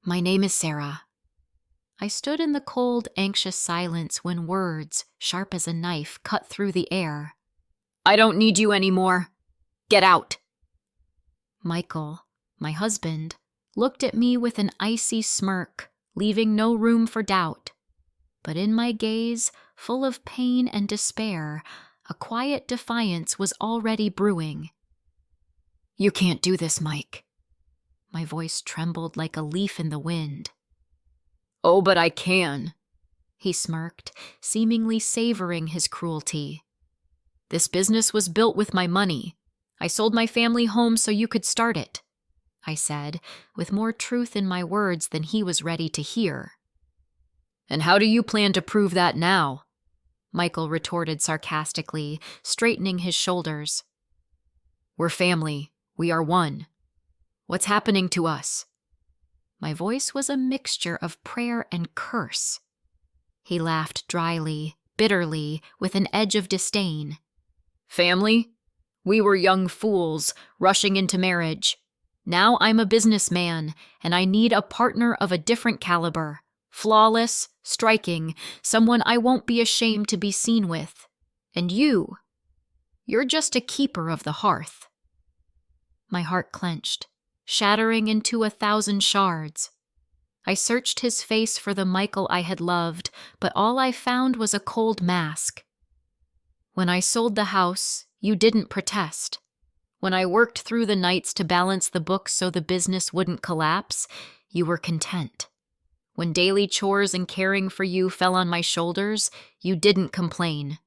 My name is Sarah. I stood in the cold, anxious silence when words, sharp as a knife, cut through the air. I don't need you anymore. Get out. Michael, my husband, looked at me with an icy smirk, leaving no room for doubt. But in my gaze, full of pain and despair, a quiet defiance was already brewing. You can't do this, Mike. My voice trembled like a leaf in the wind. Oh, but I can, he smirked, seemingly savoring his cruelty. This business was built with my money. I sold my family home so you could start it, I said, with more truth in my words than he was ready to hear. And how do you plan to prove that now? Michael retorted sarcastically, straightening his shoulders. We're family. We are one. What's happening to us? My voice was a mixture of prayer and curse. He laughed dryly, bitterly, with an edge of disdain. Family? We were young fools, rushing into marriage. Now I'm a businessman, and I need a partner of a different caliber. Flawless, striking, someone I won't be ashamed to be seen with. And you're just a keeper of the hearth. My heart clenched, shattering into 1,000 shards. I searched his face for the Michael I had loved, but all I found was a cold mask. When I sold the house, you didn't protest. When I worked through the nights to balance the books so the business wouldn't collapse, you were content. When daily chores and caring for you fell on my shoulders, you didn't complain.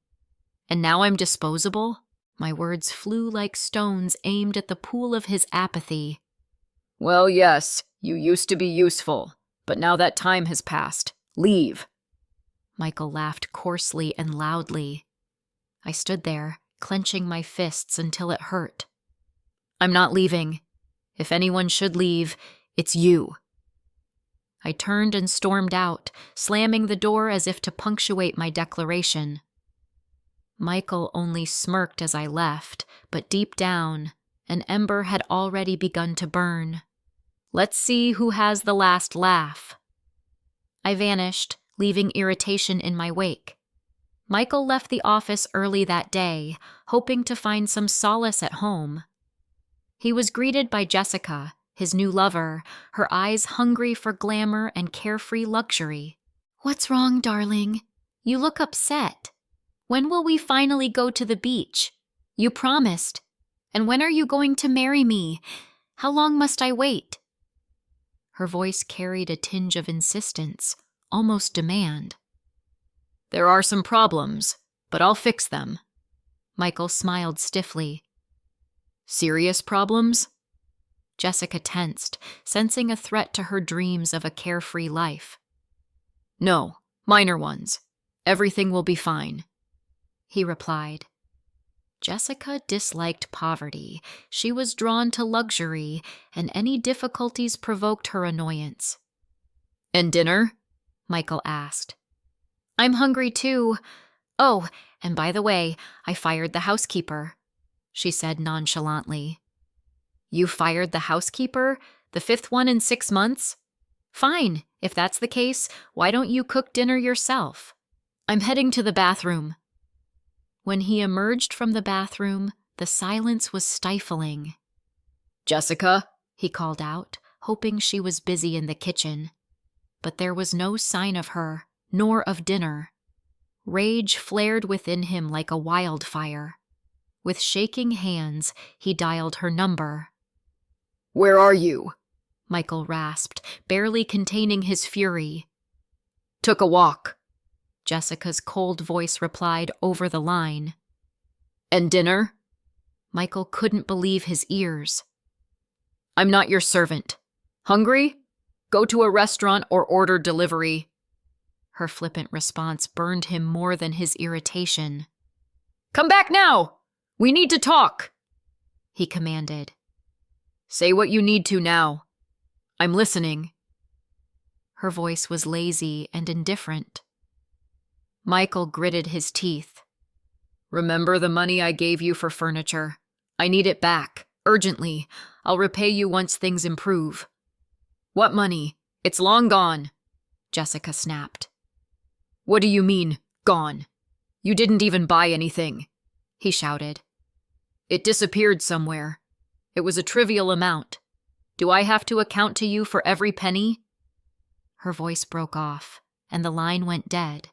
And now I'm disposable? My words flew like stones aimed at the pool of his apathy. Well, yes, you used to be useful, but now that time has passed. Leave. Michael laughed coarsely and loudly. I stood there, clenching my fists until it hurt. I'm not leaving. If anyone should leave, it's you. I turned and stormed out, slamming the door as if to punctuate my declaration. Michael only smirked as I left, but deep down, an ember had already begun to burn. Let's see who has the last laugh. I vanished, leaving irritation in my wake. Michael left the office early that day, hoping to find some solace at home. He was greeted by Jessica, his new lover, her eyes hungry for glamour and carefree luxury. What's wrong, darling? You look upset. When will we finally go to the beach? You promised. And when are you going to marry me? How long must I wait? Her voice carried a tinge of insistence, almost demand. There are some problems, but I'll fix them. Michael smiled stiffly. Serious problems? Jessica tensed, sensing a threat to her dreams of a carefree life. No, minor ones. Everything will be fine, he replied. Jessica disliked poverty. She was drawn to luxury, and any difficulties provoked her annoyance. And dinner? Michael asked. I'm hungry too. Oh, and by the way, I fired the housekeeper, she said nonchalantly. You fired the housekeeper? The 5th one in 6 months? Fine, if that's the case, why don't you cook dinner yourself? I'm heading to the bathroom. When he emerged from the bathroom, the silence was stifling. Jessica, he called out, hoping she was busy in the kitchen. But there was no sign of her, nor of dinner. Rage flared within him like a wildfire. With shaking hands, he dialed her number. Where are you? Michael rasped, barely containing his fury. Took a walk, Jessica's cold voice replied over the line. And dinner? Michael couldn't believe his ears. I'm not your servant. Hungry? Go to a restaurant or order delivery. Her flippant response burned him more than his irritation. Come back now! We need to talk, he commanded. Say what you need to now. I'm listening. Her voice was lazy and indifferent. Michael gritted his teeth. Remember the money I gave you for furniture? I need it back, urgently. I'll repay you once things improve. What money? It's long gone, Jessica snapped. What do you mean, gone? You didn't even buy anything, he shouted. It disappeared somewhere. It was a trivial amount. Do I have to account to you for every penny? Her voice broke off, and the line went dead.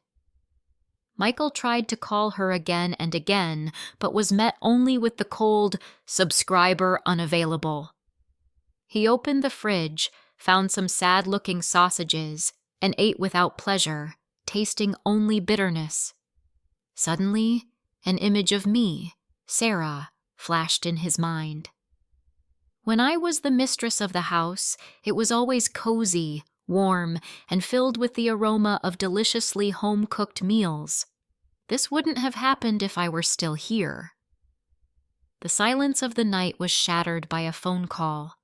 Michael tried to call her again and again, but was met only with the cold, "Subscriber unavailable." He opened the fridge, found some sad-looking sausages, and ate without pleasure, tasting only bitterness. Suddenly, an image of me, Sarah, flashed in his mind. When I was the mistress of the house, it was always cozy, warm, and filled with the aroma of deliciously home-cooked meals. This wouldn't have happened if I were still here. The silence of the night was shattered by a phone call.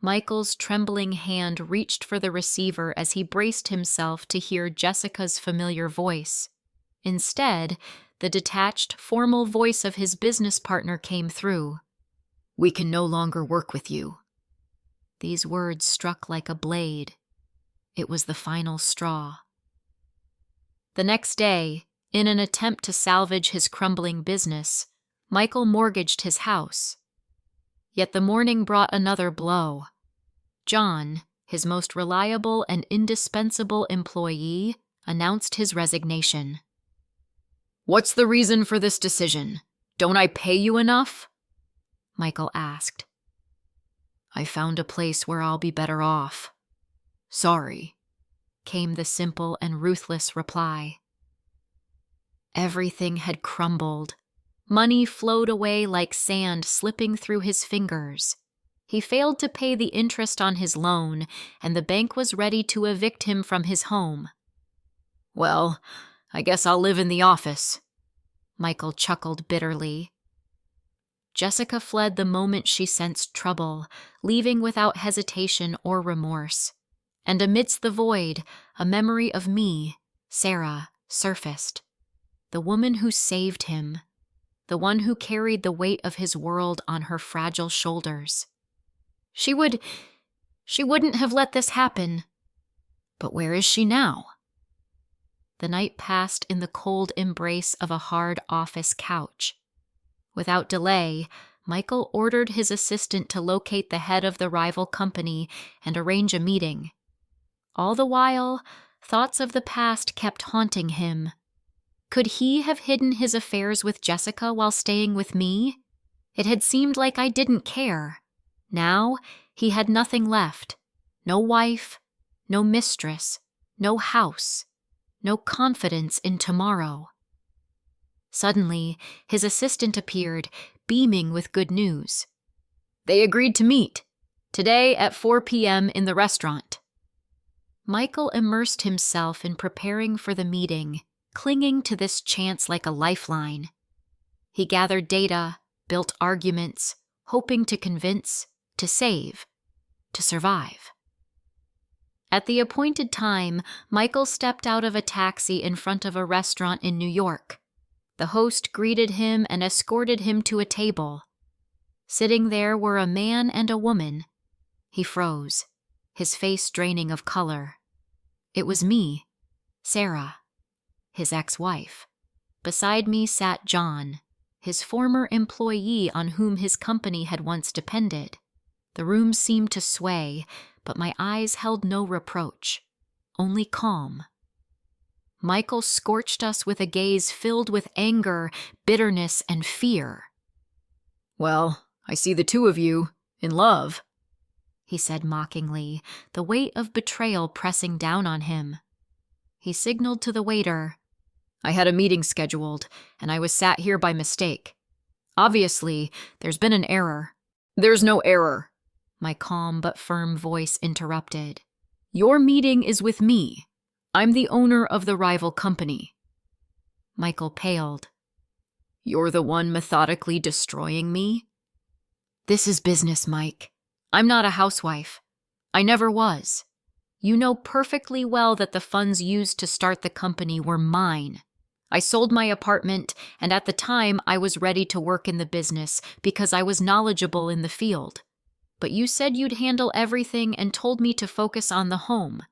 Michael's trembling hand reached for the receiver as he braced himself to hear Jessica's familiar voice. Instead, the detached, formal voice of his business partner came through. "We can no longer work with you." These words struck like a blade. It was the final straw. The next day, in an attempt to salvage his crumbling business, Michael mortgaged his house. Yet the morning brought another blow. John, his most reliable and indispensable employee, announced his resignation. "What's the reason for this decision? Don't I pay you enough?" Michael asked. "I found a place where I'll be better off. Sorry," came the simple and ruthless reply. Everything had crumbled. Money flowed away like sand slipping through his fingers. He failed to pay the interest on his loan, and the bank was ready to evict him from his home. "Well, I guess I'll live in the office," Michael chuckled bitterly. Jessica fled the moment she sensed trouble, leaving without hesitation or remorse. And amidst the void, a memory of me, Sarah, surfaced. The woman who saved him. The one who carried the weight of his world on her fragile shoulders. She wouldn't have let this happen. But where is she now? The night passed in the cold embrace of a hard office couch. Without delay, Michael ordered his assistant to locate the head of the rival company and arrange a meeting. All the while, thoughts of the past kept haunting him. Could he have hidden his affairs with Jessica while staying with me? It had seemed like I didn't care. Now, he had nothing left. No wife, no mistress, no house, no confidence in tomorrow. Suddenly, his assistant appeared, beaming with good news. "They agreed to meet. Today at 4 p.m. in the restaurant." Michael immersed himself in preparing for the meeting, clinging to this chance like a lifeline. He gathered data, built arguments, hoping to convince, to save, to survive. At the appointed time, Michael stepped out of a taxi in front of a restaurant in New York. The host greeted him and escorted him to a table. Sitting there were a man and a woman. He froze, his face draining of color. It was me, Sarah, his ex-wife. Beside me sat John, his former employee on whom his company had once depended. The room seemed to sway, but my eyes held no reproach, only calm. Michael scorched us with a gaze filled with anger, bitterness, and fear. "Well, I see the two of you, in love," he said mockingly, the weight of betrayal pressing down on him. He signaled to the waiter. "I had a meeting scheduled, and I was sat here by mistake. Obviously, there's been an error." "There's no error," my calm but firm voice interrupted. "Your meeting is with me. I'm the owner of the rival company." Michael paled. "You're the one methodically destroying me?" "This is business, Mike. I'm not a housewife. I never was. You know perfectly well that the funds used to start the company were mine. I sold my apartment, and at the time I was ready to work in the business because I was knowledgeable in the field. But you said you'd handle everything and told me to focus on the home.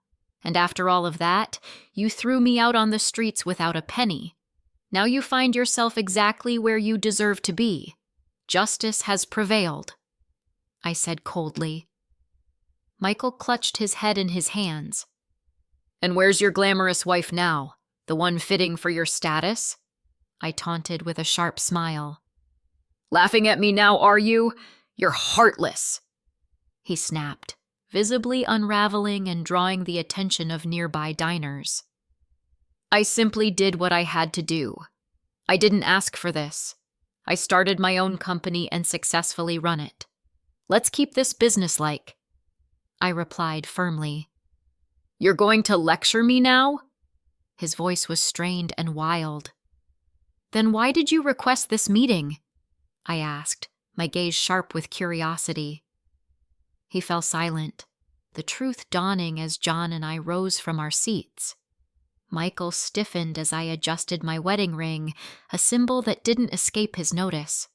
And after all of that, you threw me out on the streets without a penny. Now you find yourself exactly where you deserve to be. Justice has prevailed," I said coldly. Michael clutched his head in his hands. "And where's your glamorous wife now? The one fitting for your status?" I taunted with a sharp smile. "Laughing at me now, are you? You're heartless," he snapped, visibly unraveling and drawing the attention of nearby diners. "I simply did what I had to do. I didn't ask for this. I started my own company and successfully run it. Let's keep this businesslike," I replied firmly. "You're going to lecture me now?" His voice was strained and wild. "Then why did you request this meeting?" I asked, my gaze sharp with curiosity. He fell silent, the truth dawning as John and I rose from our seats. Michael stiffened as I adjusted my wedding ring, a symbol that didn't escape his notice.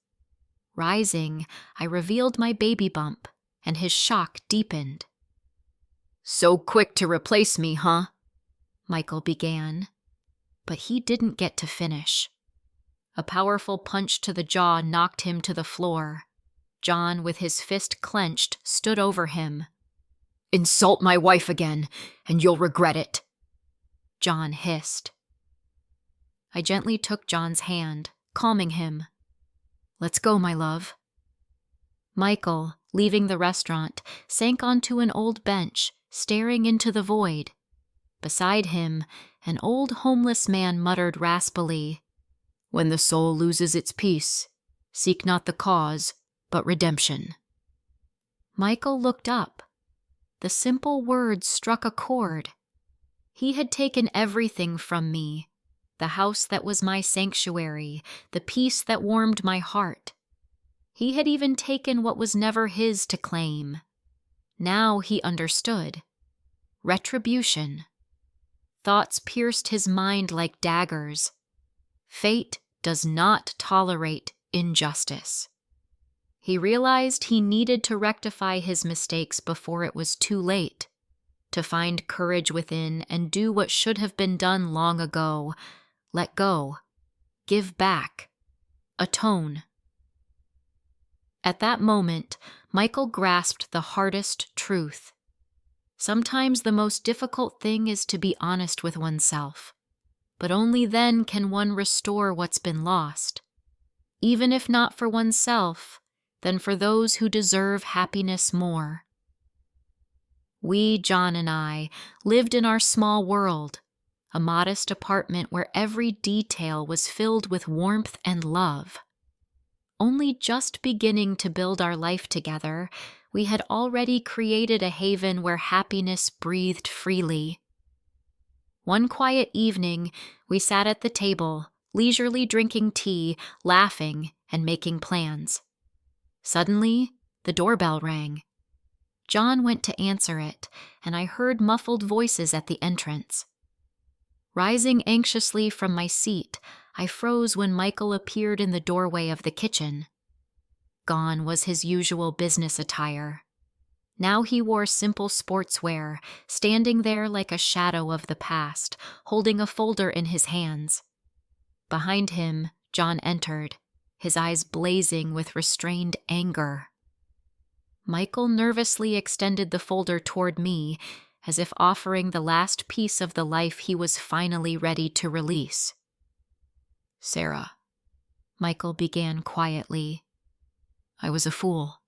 Rising, I revealed my baby bump, and his shock deepened. "So quick to replace me, huh?" Michael began. But he didn't get to finish. A powerful punch to the jaw knocked him to the floor. John, with his fist clenched, stood over him. "Insult my wife again, and you'll regret it," John hissed. I gently took John's hand, calming him. "Let's go, my love." Michael, leaving the restaurant, sank onto an old bench, staring into the void. Beside him, an old homeless man muttered raspily, "When the soul loses its peace, seek not the cause, but redemption." Michael looked up. The simple words struck a chord. He had taken everything from me, the house that was my sanctuary, the peace that warmed my heart. He had even taken what was never his to claim. Now he understood. Retribution. Thoughts pierced his mind like daggers. Fate does not tolerate injustice. He realized he needed to rectify his mistakes before it was too late, to find courage within and do what should have been done long ago. Let go. Give back. Atone. At that moment, Michael grasped the hardest truth. Sometimes the most difficult thing is to be honest with oneself, but only then can one restore what's been lost. Even if not for oneself, then for those who deserve happiness more. We, John and I, lived in our small world, a modest apartment where every detail was filled with warmth and love. Only just beginning to build our life together, we had already created a haven where happiness breathed freely. One quiet evening, we sat at the table, leisurely drinking tea, laughing, and making plans. Suddenly, the doorbell rang. John went to answer it, and I heard muffled voices at the entrance. Rising anxiously from my seat, I froze when Michael appeared in the doorway of the kitchen. Gone was his usual business attire. Now he wore simple sportswear, standing there like a shadow of the past, holding a folder in his hands. Behind him, John entered, his eyes blazing with restrained anger. Michael nervously extended the folder toward me, as if offering the last piece of the life he was finally ready to release. "Sarah," Michael began quietly, "I was a fool.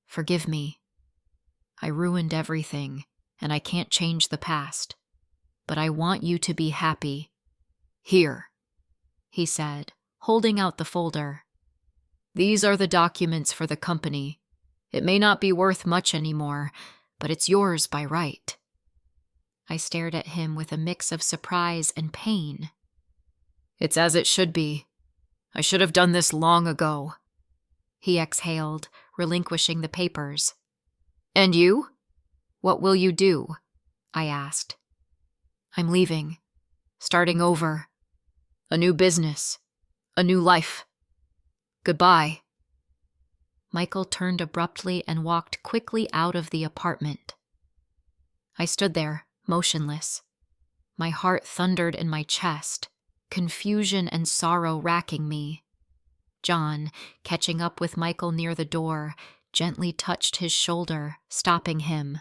Forgive me. I ruined everything, and I can't change the past. But I want you to be happy. Here," he said, holding out the folder. "These are the documents for the company. It may not be worth much anymore, but it's yours by right." I stared at him with a mix of surprise and pain. "It's as it should be. I should have done this long ago," he exhaled, relinquishing the papers. "And you? What will you do?" I asked. "I'm leaving. Starting over. A new business. A new life. Goodbye." Michael turned abruptly and walked quickly out of the apartment. I stood there, motionless. My heart thundered in my chest, confusion and sorrow racking me. John, catching up with Michael near the door, gently touched his shoulder, stopping him.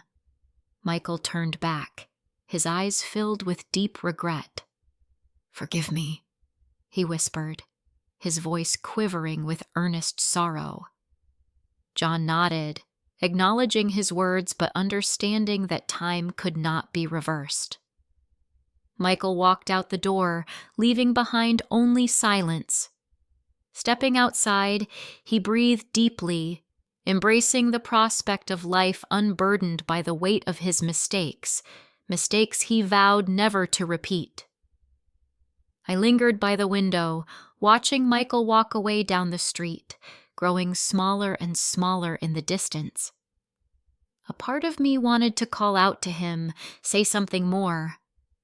Michael turned back, his eyes filled with deep regret. "Forgive me," he whispered, his voice quivering with earnest sorrow. John nodded, acknowledging his words but understanding that time could not be reversed. Michael walked out the door, leaving behind only silence. Stepping outside, he breathed deeply, embracing the prospect of life unburdened by the weight of his mistakes he vowed never to repeat. I lingered by the window, watching Michael walk away down the street, growing smaller and smaller in the distance. A part of me wanted to call out to him, say something more,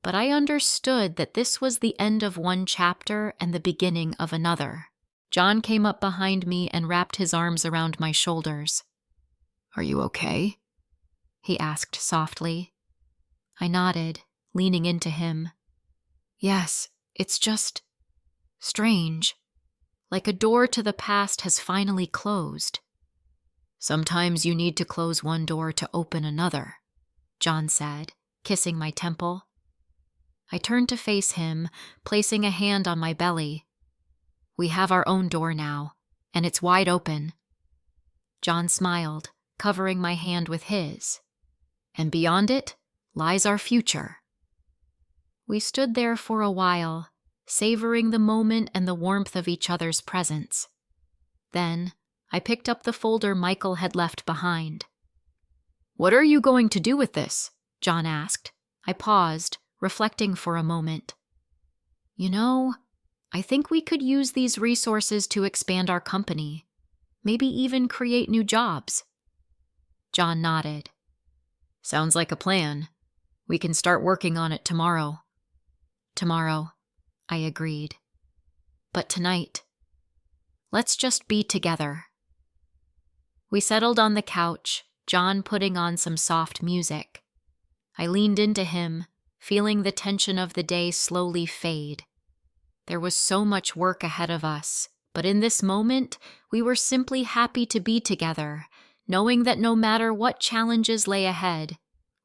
but I understood that this was the end of one chapter and the beginning of another. John came up behind me and wrapped his arms around my shoulders. "Are you okay?" he asked softly. I nodded, leaning into him. "Yes, it's just strange. Like a door to the past has finally closed." "Sometimes you need to close one door to open another," John said, kissing my temple. I turned to face him, placing a hand on my belly. "We have our own door now, and it's wide open." John smiled, covering my hand with his. "And beyond it lies our future." We stood there for a while, savoring the moment and the warmth of each other's presence. Then I picked up the folder Michael had left behind. "What are you going to do with this?" John asked. I paused, reflecting for a moment. "You know, I think we could use these resources to expand our company, maybe even create new jobs." John nodded. "Sounds like a plan. We can start working on it tomorrow." "Tomorrow," I agreed. "But tonight, let's just be together." We settled on the couch, John putting on some soft music. I leaned into him, feeling the tension of the day slowly fade. There was so much work ahead of us, but in this moment, we were simply happy to be together, knowing that no matter what challenges lay ahead,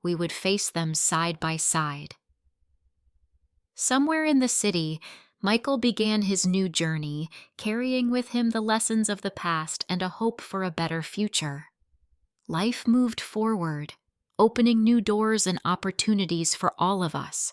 we would face them side by side. Somewhere in the city, Michael began his new journey, carrying with him the lessons of the past and a hope for a better future. Life moved forward, opening new doors and opportunities for all of us.